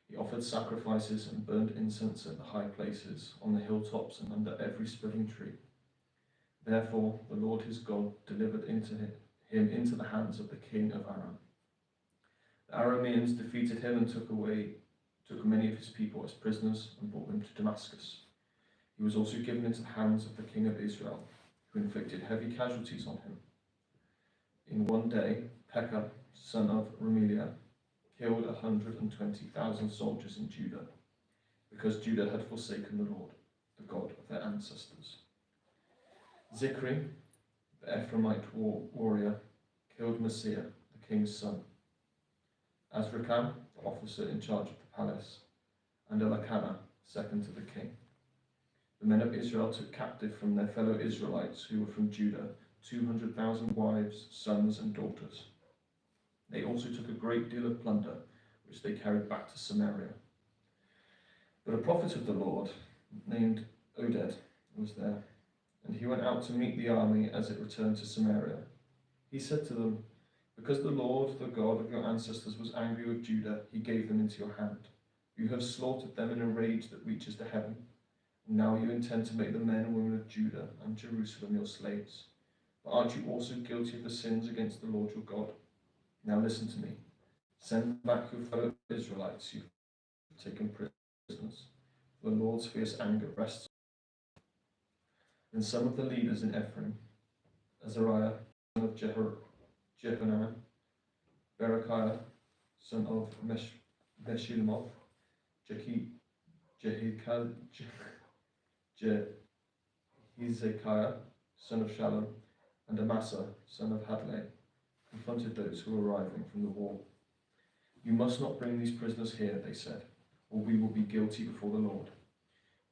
He offered sacrifices and burned incense at the high places, on the hilltops and under every spreading tree. Therefore the Lord his God delivered him into the hands of the king of Aram. The Arameans defeated him and took many of his people as prisoners and brought them to Damascus. He was also given into the hands of the king of Israel, who inflicted heavy casualties on him. In one day, Pekah, son of Remaliah, killed 120,000 soldiers in Judah, because Judah had forsaken the Lord, the God of their ancestors. Zikri, the Ephraimite warrior, killed Messiah, the king's son. Azrikam, the officer in charge of the palace, and Elkanah, second to the king. The men of Israel took captive from their fellow Israelites who were from Judah 200,000 wives, sons, and daughters. They also took a great deal of plunder, which they carried back to Samaria. But a prophet of the Lord, named Oded, was there, and he went out to meet the army as it returned to Samaria. He said to them, "Because the Lord, the God of your ancestors, was angry with Judah, he gave them into your hand. You have slaughtered them in a rage that reaches to heaven. And now you intend to make the men and women of Judah and Jerusalem your slaves. But aren't you also guilty of the sins against the Lord your God? Now listen to me. Send back your fellow Israelites you've taken prisoners. The Lord's fierce anger rests on you." And some of the leaders in Ephraim, Azariah, son of Jehonam, Berechiah, son of Meshillemoth, Hezekiah, son of Shallum, and Amasa, son of Hadlai, confronted those who were arriving from the war. "You must not bring these prisoners here," they said, "or we will be guilty before the Lord.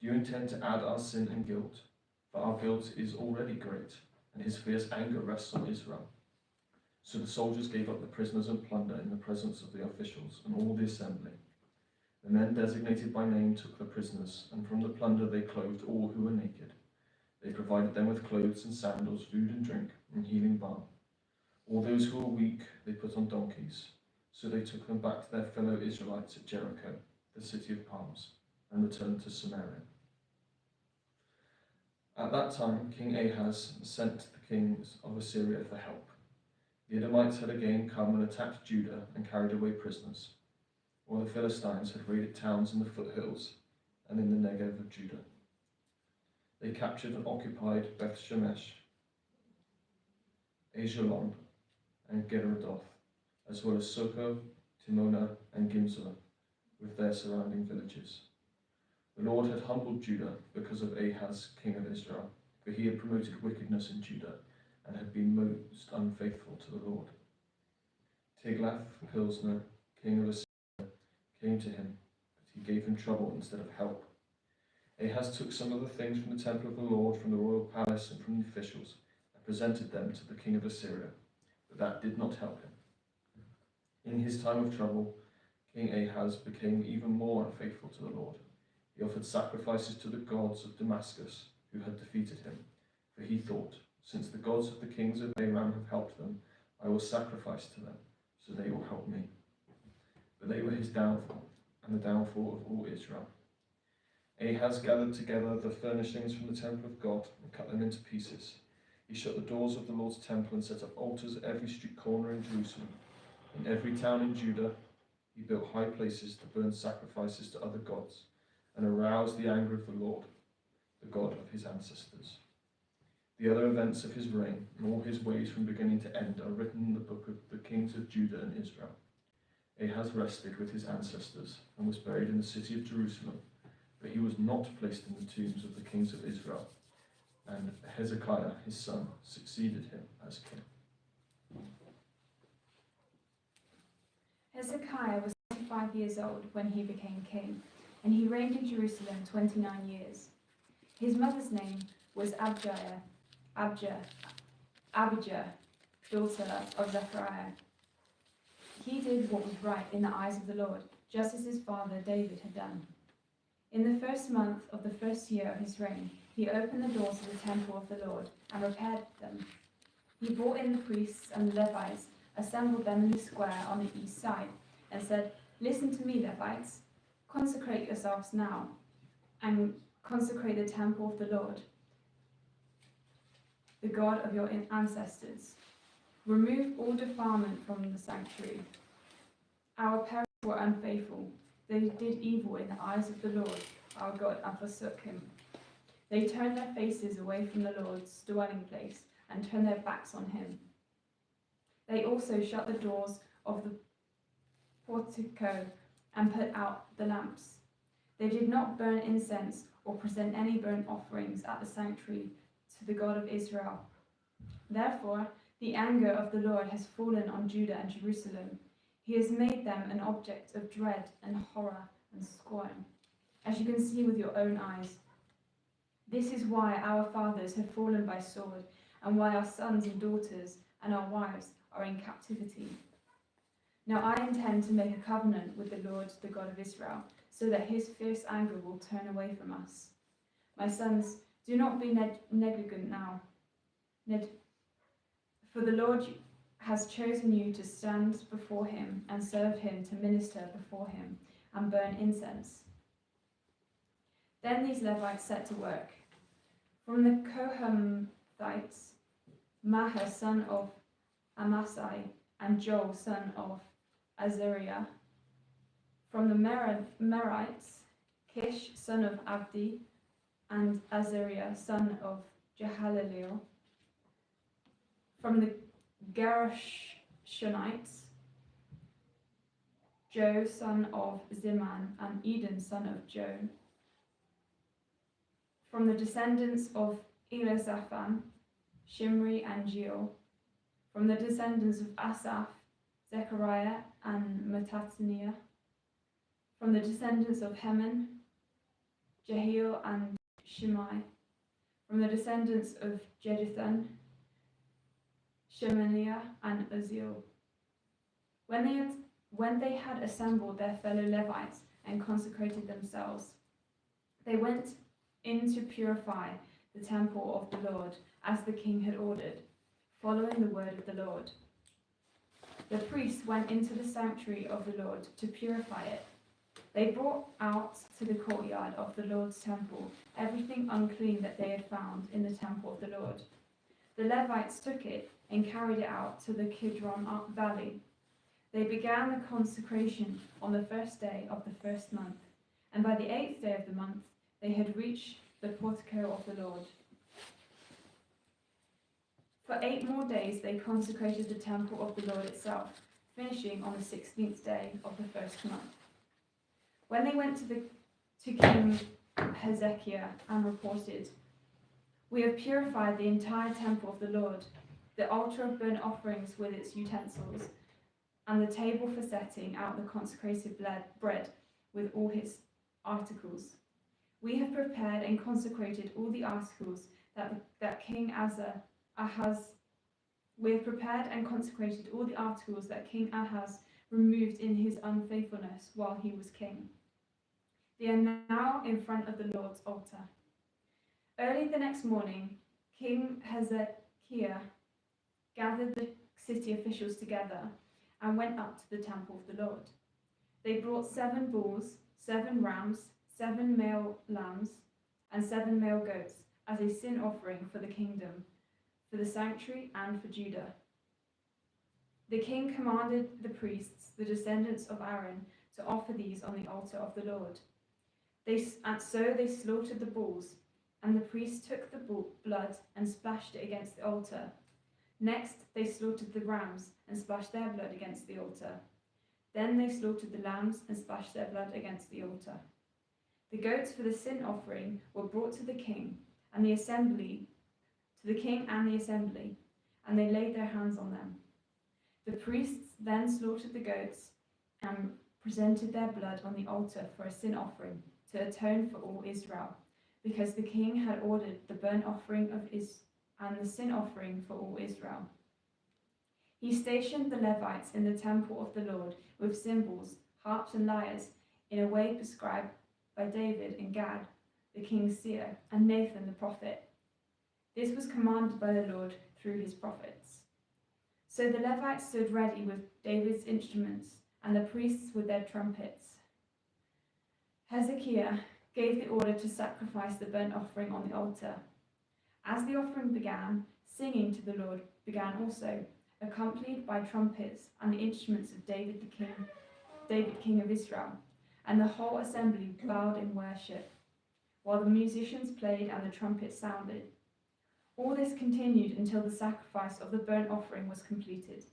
Do you intend to add our sin and guilt? For our guilt is already great, and his fierce anger rests on Israel." So the soldiers gave up the prisoners and plunder in the presence of the officials and all the assembly. The men designated by name took the prisoners, and from the plunder they clothed all who were naked. They provided them with clothes and sandals, food and drink, and healing balm. All those who were weak they put on donkeys. So they took them back to their fellow Israelites at Jericho, the city of palms, and returned to Samaria. At that time, King Ahaz sent the kings of Assyria for help. The Edomites had again come and attacked Judah and carried away prisoners, while the Philistines had raided towns in the foothills and in the Negev of Judah. They captured and occupied Beth Shemesh, Ajalon, and Gederoth, as well as Soko, Timona, and Gimzah, with their surrounding villages. The Lord had humbled Judah because of Ahaz, king of Israel, for he had promoted wickedness in Judah and had been most unfaithful to the Lord. Tiglath-Pilesner, king of Assyria, came to him, but he gave him trouble instead of help. Ahaz took some of the things from the temple of the Lord, from the royal palace, and from the officials, and presented them to the king of Assyria, but that did not help him. In his time of trouble, King Ahaz became even more unfaithful to the Lord. He offered sacrifices to the gods of Damascus, who had defeated him, for he thought, since the gods of the kings of Aram have helped them, I will sacrifice to them, so they will help me. But they were his downfall, and the downfall of all Israel. Ahaz gathered together the furnishings from the temple of God and cut them into pieces. He shut the doors of the Lord's temple and set up altars at every street corner in Jerusalem. In every town in Judah, he built high places to burn sacrifices to other gods, and aroused the anger of the Lord, the God of his ancestors. The other events of his reign and all his ways from beginning to end are written in the book of the kings of Judah and Israel. Ahaz rested with his ancestors and was buried in the city of Jerusalem, but he was not placed in the tombs of the kings of Israel, and Hezekiah, his son, succeeded him as king. Hezekiah was 25 years old when he became king, and he reigned in Jerusalem 29 years. His mother's name was Abijah, daughter of Zechariah. He did what was right in the eyes of the Lord, just as his father David had done. In the first month of the first year of his reign, he opened the doors of the temple of the Lord and repaired them. He brought in the priests and the Levites, assembled them in the square on the east side, and said, "Listen to me, Levites. Consecrate yourselves now, and consecrate the temple of the Lord, the God of your ancestors. Remove all defilement from the sanctuary. Our parents were unfaithful. They did evil in the eyes of the Lord, our God, and forsook him. They turned their faces away from the Lord's dwelling place and turned their backs on him. They also shut the doors of the portico and put out the lamps. They did not burn incense or present any burnt offerings at the sanctuary to the God of Israel. Therefore, the anger of the Lord has fallen on Judah and Jerusalem. He has made them an object of dread and horror and scorn, as you can see with your own eyes. This is why our fathers have fallen by sword, and why our sons and daughters and our wives are in captivity. Now I intend to make a covenant with the Lord, the God of Israel, so that his fierce anger will turn away from us. My sons, do not be negligent now, for the Lord has chosen you to stand before him and serve him, to minister before him and burn incense." Then these Levites set to work. From the Kohathites, Maher son of Amasai and Joel son of Azariah. From the Merites, Kish son of Abdi and Azariah son of Jehalelel. From the Gershonites, Joe son of Ziman and Eden son of Joan. From the descendants of Elizaphan, Shimri and Jeiel. From the descendants of Asaph, Zechariah and Mattaniah. From the descendants of Heman, Jehiel and Shimei. From the descendants of Jeduthun, Shemaniah and Uzziel. When they had assembled their fellow Levites and consecrated themselves, they went in to purify the temple of the Lord, as the king had ordered, following the word of the Lord. The priests went into the sanctuary of the Lord to purify it. They brought out to the courtyard of the Lord's temple everything unclean that they had found in the temple of the Lord. The Levites took it and carried it out to the Kidron Valley. They began the consecration on the first day of the first month, and by the 8th day of the month they had reached the portico of the Lord. For 8 more days they consecrated the temple of the Lord itself, finishing on the 16th day of the first month. When they went to King Hezekiah and reported, "We have purified the entire temple of the Lord, the altar of burnt offerings with its utensils, and the table for setting out the consecrated bread with all its articles. We have prepared and consecrated all the articles that King Ahaz removed in his unfaithfulness while he was king. They are now in front of the Lord's altar." Early the next morning, King Hezekiah gathered the city officials together and went up to the temple of the Lord. They brought 7 bulls, 7 rams, 7 male lambs, and 7 male goats as a sin offering for the kingdom, for the sanctuary, and for Judah. The king commanded the priests, the descendants of Aaron, to offer these on the altar of the Lord. So they slaughtered the bulls, and the priests took the blood and splashed it against the altar. Next, they slaughtered the rams and splashed their blood against the altar. Then they slaughtered the lambs and splashed their blood against the altar. The goats for the sin offering were brought to the king and the assembly, and they laid their hands on them. The priests then slaughtered the goats and presented their blood on the altar for a sin offering to atone for all Israel, because the king had ordered the burnt offering and the sin offering for all Israel. He stationed the Levites in the temple of the Lord with cymbals, harps, and lyres, in a way prescribed by David and Gad, the king's seer, and Nathan the prophet. This was commanded by the Lord through his prophets. So the Levites stood ready with David's instruments, and the priests with their trumpets. Hezekiah gave the order to sacrifice the burnt offering on the altar. As the offering began, singing to the Lord began also, accompanied by trumpets and the instruments of David king of Israel, and the whole assembly bowed in worship, while the musicians played and the trumpets sounded. All this continued until the sacrifice of the burnt offering was completed.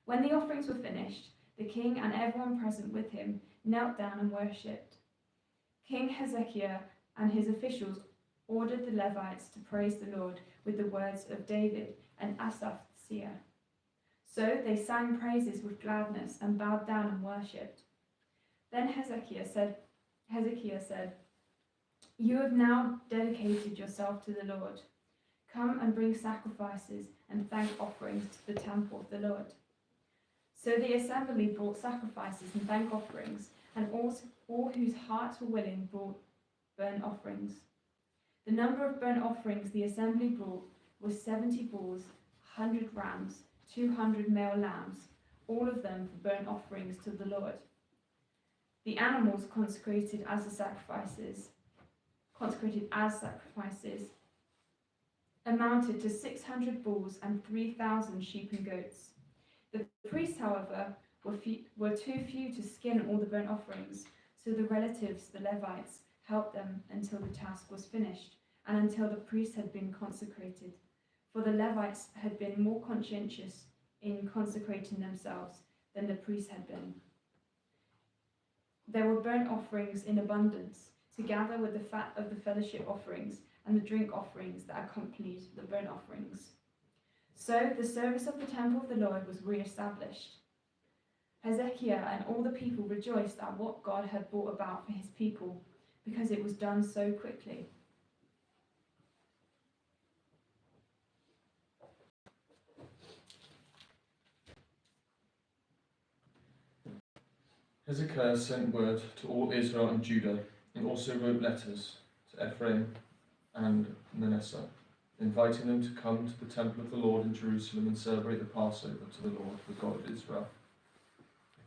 When the offerings were finished, the king and everyone present with him knelt down and worshipped. King Hezekiah and his officials ordered the Levites to praise the Lord with the words of David and Asaph the seer. So they sang praises with gladness and bowed down and worshipped. Then Hezekiah said, "You have now dedicated yourself to the Lord. Come and bring sacrifices and thank offerings to the temple of the Lord." So the assembly brought sacrifices and thank offerings, and all whose hearts were willing brought burnt offerings. The number of burnt offerings the assembly brought was 70 bulls, 100 rams, 200 male lambs, all of them for burnt offerings to the Lord. The animals consecrated as sacrifices, amounted to 600 bulls and 3,000 sheep and goats. The priests, however, were too few to skin all the burnt offerings, so the relatives, the Levites, helped them until the task was finished, and until the priests had been consecrated. For the Levites had been more conscientious in consecrating themselves than the priests had been. There were burnt offerings in abundance, together with the fat of the fellowship offerings and the drink offerings that accompanied the burnt offerings. So the service of the temple of the Lord was re-established. Hezekiah and all the people rejoiced at what God had brought about for his people, because it was done so quickly. Hezekiah sent word to all Israel and Judah, and also wrote letters to Ephraim and Manasseh, inviting them to come to the temple of the Lord in Jerusalem and celebrate the Passover to the Lord, the God of Israel.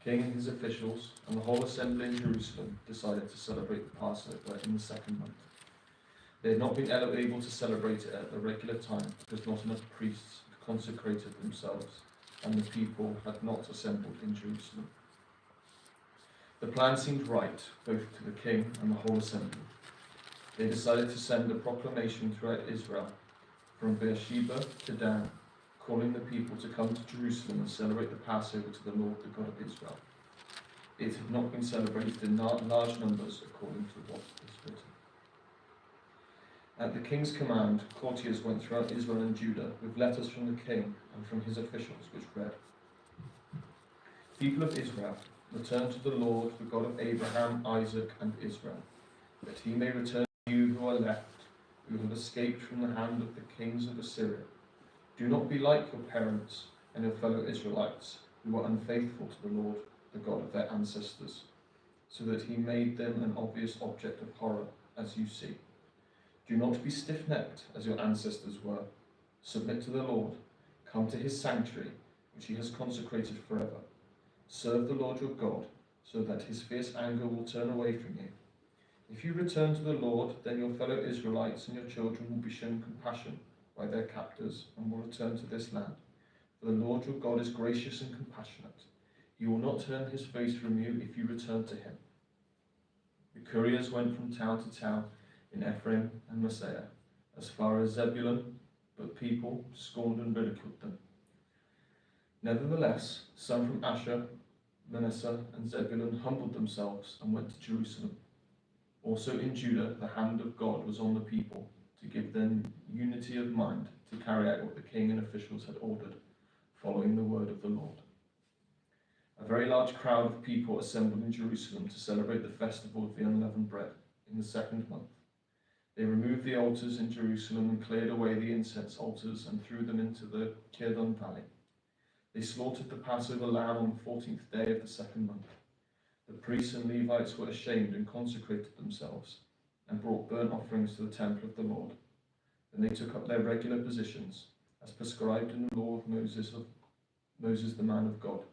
The king and his officials and the whole assembly in Jerusalem decided to celebrate the Passover in the second month. They had not been able to celebrate it at the regular time because not enough priests had consecrated themselves and the people had not assembled in Jerusalem. The plan seemed right both to the king and the whole assembly. They decided to send a proclamation throughout Israel, from Beersheba to Dan, calling the people to come to Jerusalem and celebrate the Passover to the Lord, the God of Israel. It had not been celebrated in large numbers according to what is written. At the king's command, courtiers went throughout Israel and Judah with letters from the king and from his officials, which read, "People of Israel, return to the Lord, the God of Abraham, Isaac, and Israel, that he may return to you who are left, who have escaped from the hand of the kings of Assyria. Do not be like your parents and your fellow Israelites, who were unfaithful to the Lord, the God of their ancestors, so that he made them an obvious object of horror, as you see. Do not be stiff-necked as your ancestors were. Submit to the Lord. Come to his sanctuary, which he has consecrated forever. Serve the Lord your God, so that his fierce anger will turn away from you. If you return to the Lord, then your fellow Israelites and your children will be shown compassion by their captors and will return to this land. For the Lord your God is gracious and compassionate. He will not turn his face from you if you return to him." The couriers went from town to town in Ephraim and Manasseh, as far as Zebulun, but people scorned and ridiculed them. Nevertheless, some from Asher, Manasseh, and Zebulun humbled themselves and went to Jerusalem. Also in Judah, the hand of God was on the people to give them unity of mind to carry out what the king and officials had ordered, following the word of the Lord. A very large crowd of people assembled in Jerusalem to celebrate the festival of the unleavened bread in the second month. They removed the altars in Jerusalem and cleared away the incense altars and threw them into the Kidron Valley. They slaughtered the Passover lamb on the 14th day of the second month. The priests and Levites were ashamed and consecrated themselves and brought burnt offerings to the temple of the Lord. Then they took up their regular positions, as prescribed in the law of Moses the man of God.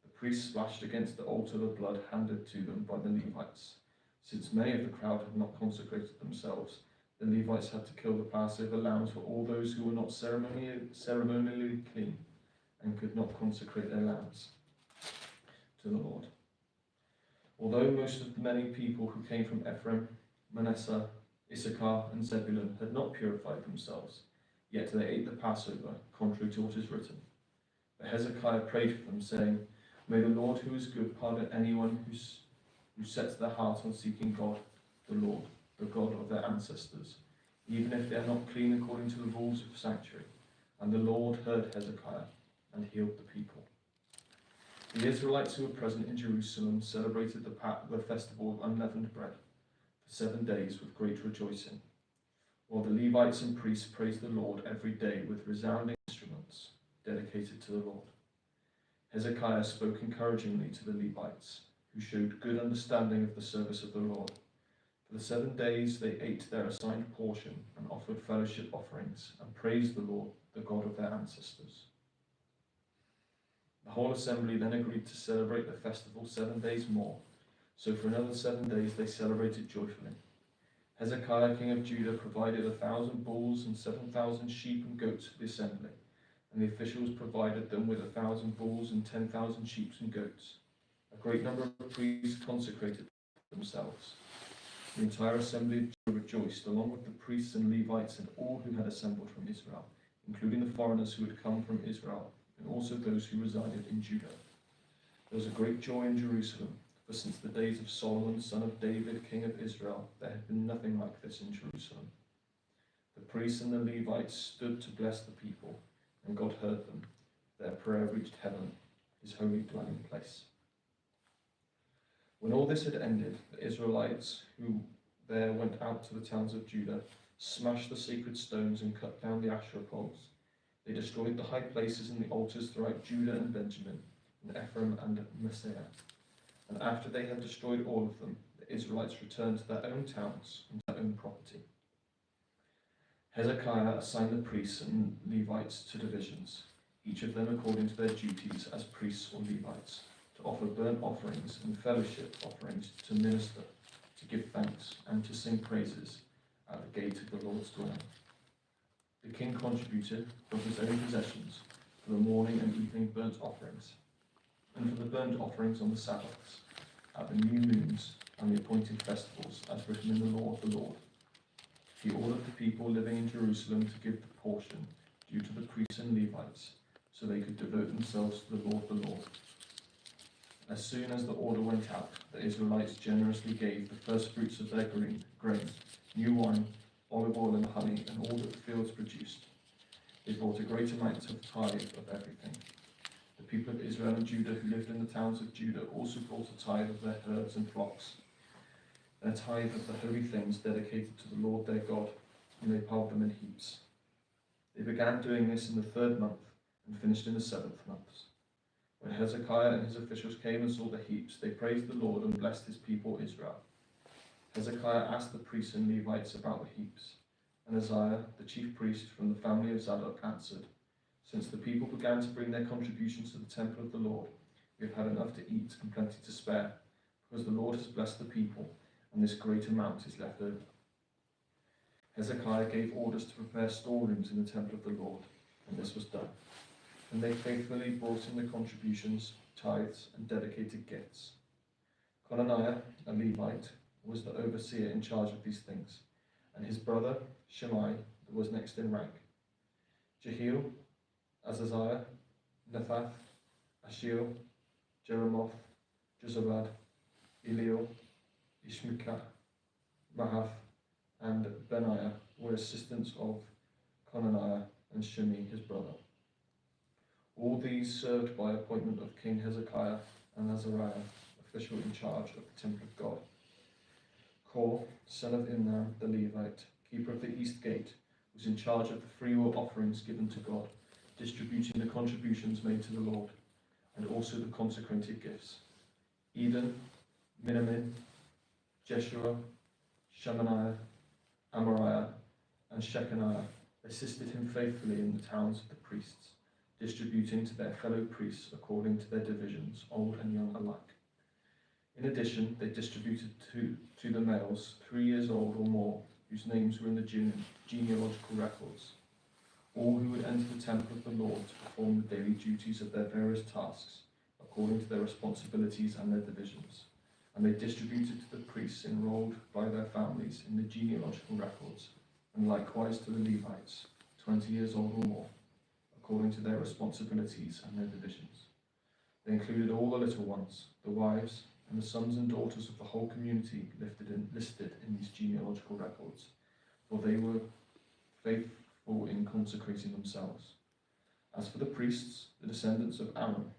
The priests splashed against the altar the blood handed to them by the Levites. Since many of the crowd had not consecrated themselves, the Levites had to kill the Passover lambs for all those who were not ceremonially clean and could not consecrate their lambs to the Lord. Although most of the many people who came from Ephraim, Manasseh, Issachar, and Zebulun had not purified themselves, yet they ate the Passover, contrary to what is written. But Hezekiah prayed for them, saying, "May the Lord, who is good, pardon anyone who sets their heart on seeking God, the Lord, the God of their ancestors, even if they are not clean according to the rules of the sanctuary." And the Lord heard Hezekiah and healed the people. The Israelites who were present in Jerusalem celebrated the festival of unleavened bread for 7 days with great rejoicing, while the Levites and priests praised the Lord every day with resounding instruments dedicated to the Lord. Hezekiah spoke encouragingly to the Levites, who showed good understanding of the service of the Lord. For the 7 days they ate their assigned portion and offered fellowship offerings and praised the Lord, the God of their ancestors. The whole assembly then agreed to celebrate the festival 7 days more, so for another 7 days they celebrated joyfully. Hezekiah, king of Judah, provided 1,000 bulls and 7,000 sheep and goats for the assembly, and the officials provided them with 1,000 bulls and 10,000 sheep and goats. A great number of priests consecrated themselves. The entire assembly rejoiced, along with the priests and Levites and all who had assembled from Israel, including the foreigners who had come from Israel, and also those who resided in Judah. There was a great joy in Jerusalem, for since the days of Solomon, son of David, king of Israel, there had been nothing like this in Jerusalem. The priests and the Levites stood to bless the people, and God heard them. Their prayer reached heaven, his holy dwelling place. When all this had ended, the Israelites who there went out to the towns of Judah, smashed the sacred stones and cut down the Asherah poles. They destroyed the high places and the altars throughout Judah and Benjamin, and Ephraim and Manasseh. And after they had destroyed all of them, the Israelites returned to their own towns and their own property. Hezekiah assigned the priests and Levites to divisions, each of them according to their duties as priests or Levites, to offer burnt offerings and fellowship offerings, to minister, to give thanks, and to sing praises at the gate of the Lord's dwelling. The king contributed from his own possessions for the morning and evening burnt offerings, and for the burnt offerings on the Sabbaths, at the new moons and the appointed festivals, as written in the law of the Lord. He ordered the people living in Jerusalem to give the portion due to the priests and Levites, so they could devote themselves to the Lord. As soon as the order went out, the Israelites generously gave the first fruits of their grain, new wine, olive oil and honey, and all that the fields produced. They brought a great amount of tithe of everything. The people of Israel and Judah who lived in the towns of Judah also brought a tithe of their herds and flocks, their tithe of the holy things dedicated to the Lord their God, and they piled them in heaps. They began doing this in the 3rd month and finished in the 7th month. When Hezekiah and his officials came and saw the heaps, they praised the Lord and blessed his people Israel. Hezekiah asked the priests and Levites about the heaps, and Uzziah, the chief priest from the family of Zadok, answered, "Since the people began to bring their contributions to the temple of the Lord, we have had enough to eat and plenty to spare, because the Lord has blessed the people, and this great amount is left over." Hezekiah gave orders to prepare storerooms in the temple of the Lord, and this was done. And they faithfully brought in the contributions, tithes, and dedicated gifts. Conaniah, a Levite, was the overseer in charge of these things, and his brother Shimei was next in rank. Jehiel, Azaziah, Nethath, Ashiel, Jeremoth, Jozabad, Eliel, Ishmikah, Mahath, and Benaiah were assistants of Conaniah and Shimei his brother. All these served by appointment of King Hezekiah and Azariah, official in charge of the temple of God. Kor, son of Imnan the Levite, keeper of the east gate, was in charge of the freewill offerings given to God, distributing the contributions made to the Lord, and also the consecrated gifts. Eden, Minamin, Jeshua, Shemaniah, Amariah, and Shechaniah assisted him faithfully in the towns of the priests, distributing to their fellow priests according to their divisions, old and young alike. In addition, they distributed to the males 3 years old or more, whose names were in the genealogical records, all who would enter the temple of the Lord to perform the daily duties of their various tasks, according to their responsibilities and their divisions. And they distributed to the priests enrolled by their families in the genealogical records, and likewise to the Levites, 20 years old or more, according to their responsibilities and their divisions. They included all the little ones, the wives, and the sons and daughters of the whole community listed in these genealogical records, for they were faithful in consecrating themselves. As for the priests, the descendants of Aaron,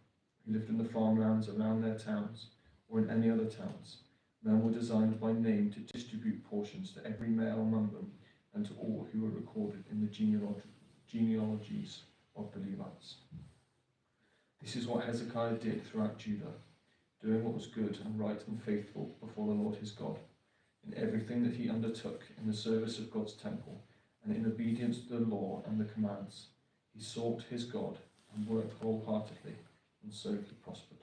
who lived in the farmlands around their towns, or in any other towns, men were designed by name to distribute portions to every male among them, and to all who were recorded in the genealogies of the Levites. This is what Hezekiah did throughout Judah, doing what was good and right and faithful before the Lord his God, in everything that he undertook in the service of God's temple, and in obedience to the law and the commands. He sought his God and worked wholeheartedly, and so he prospered.